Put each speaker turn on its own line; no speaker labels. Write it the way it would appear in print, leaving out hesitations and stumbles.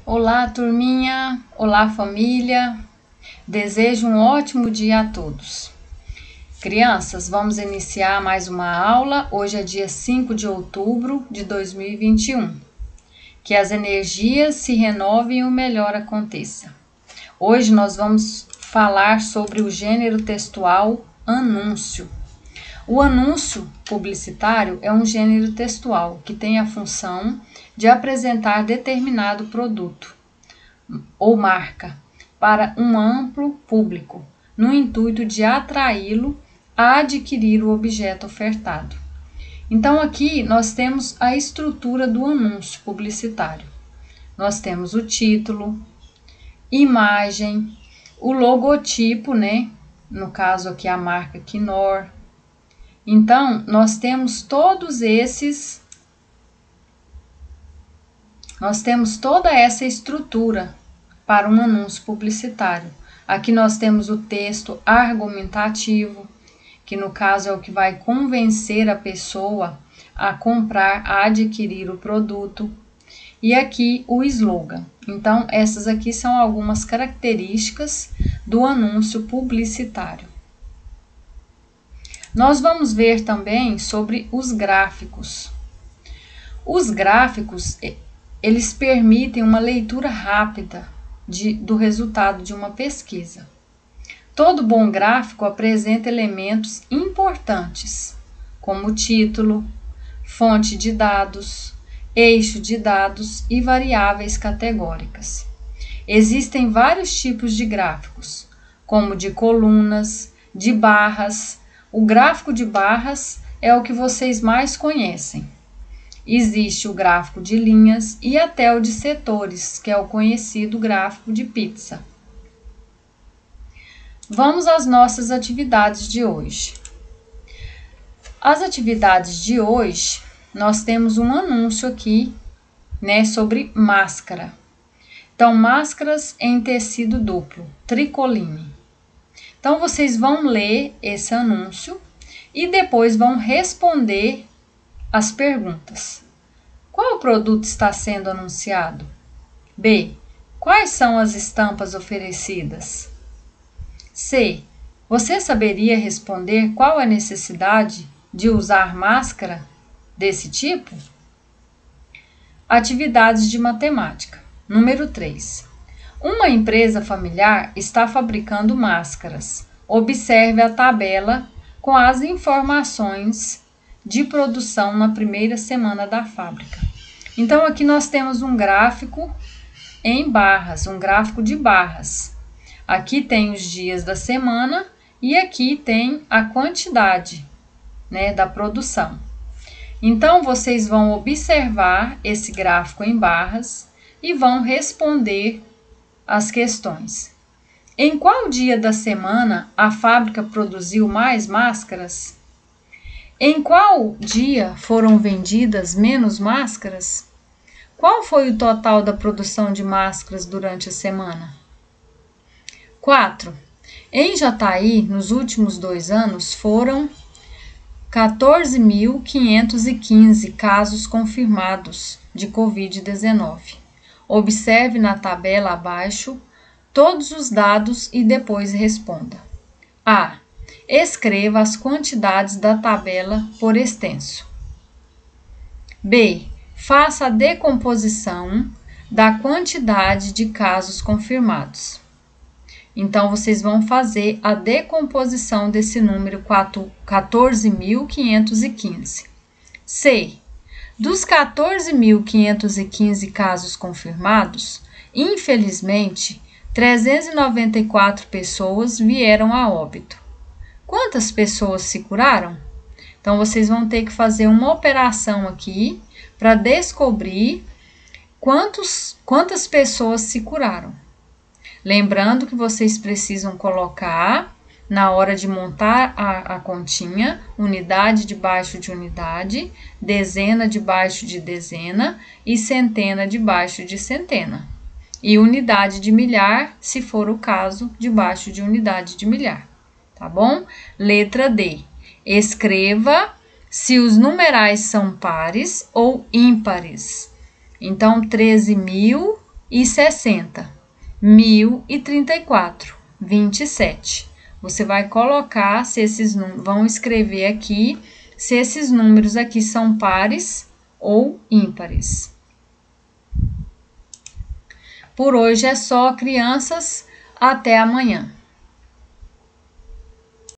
Olá, turminha! Olá, família! Desejo um ótimo dia a todos. Crianças, vamos iniciar mais uma aula. Hoje é dia 5 de outubro de 2021. Que as energias se renovem e o melhor aconteça. Hoje nós vamos falar sobre o gênero textual anúncio. O anúncio publicitário é um gênero textual que tem a função de apresentar determinado produto ou marca para um amplo público, no intuito de atraí-lo a adquirir o objeto ofertado. Então, aqui nós temos a estrutura do anúncio publicitário. Nós temos o título, imagem, o logotipo, né? No caso aqui a marca Knorr. Então, nós temos toda essa estrutura para um anúncio publicitário. Aqui nós temos o texto argumentativo, que no caso é o que vai convencer a pessoa a comprar, a adquirir o produto. E aqui o slogan. Então, essas aqui são algumas características do anúncio publicitário. Nós vamos ver também sobre os gráficos. Os gráficos, eles permitem uma leitura rápida do resultado de uma pesquisa. Todo bom gráfico apresenta elementos importantes, como título, fonte de dados, eixo de dados e variáveis categóricas. Existem vários tipos de gráficos, como de colunas, de barras. O gráfico de barras é o que vocês mais conhecem. Existe o gráfico de linhas e até o de setores, que é o conhecido gráfico de pizza. Vamos às nossas atividades de hoje. As atividades de hoje, nós temos um anúncio aqui, né, sobre máscara. Então, máscaras em tecido duplo, tricoline. Então, vocês vão ler esse anúncio e depois vão responder as perguntas. Qual produto está sendo anunciado? B. Quais são as estampas oferecidas? C. Você saberia responder qual a necessidade de usar máscara desse tipo? Atividades de matemática. Número 3. Uma empresa familiar está fabricando máscaras. Observe a tabela com as informações de produção na primeira semana da fábrica. Então, aqui nós temos um gráfico em barras, um gráfico de barras. Aqui tem os dias da semana e aqui tem a quantidade, né, da produção. Então, vocês vão observar esse gráfico em barras e vão responder as questões. Em qual dia da semana a fábrica produziu mais máscaras? Em qual dia foram vendidas menos máscaras? Qual foi o total da produção de máscaras durante a semana? 4. Em Jataí, nos últimos 2 anos, foram 14.515 casos confirmados de Covid-19. Observe na tabela abaixo todos os dados e depois responda. A. Escreva as quantidades da tabela por extenso. B. Faça a decomposição da quantidade de casos confirmados. Então, vocês vão fazer a decomposição desse número 14.515. C. Dos 14.515 casos confirmados, infelizmente, 394 pessoas vieram a óbito. Quantas pessoas se curaram? Então, vocês vão ter que fazer uma operação aqui para descobrir quantas pessoas se curaram. Lembrando que vocês precisam colocar, na hora de montar a continha, unidade debaixo de unidade, dezena debaixo de dezena e centena debaixo de centena. E unidade de milhar, se for o caso, debaixo de unidade de milhar. Tá bom? Letra D. Escreva se os numerais são pares ou ímpares. Então, 13.000 e 60. 1034, 27. Você vai colocar se esses números, vão escrever aqui se esses números aqui são pares ou ímpares. Por hoje é só, crianças. Até amanhã.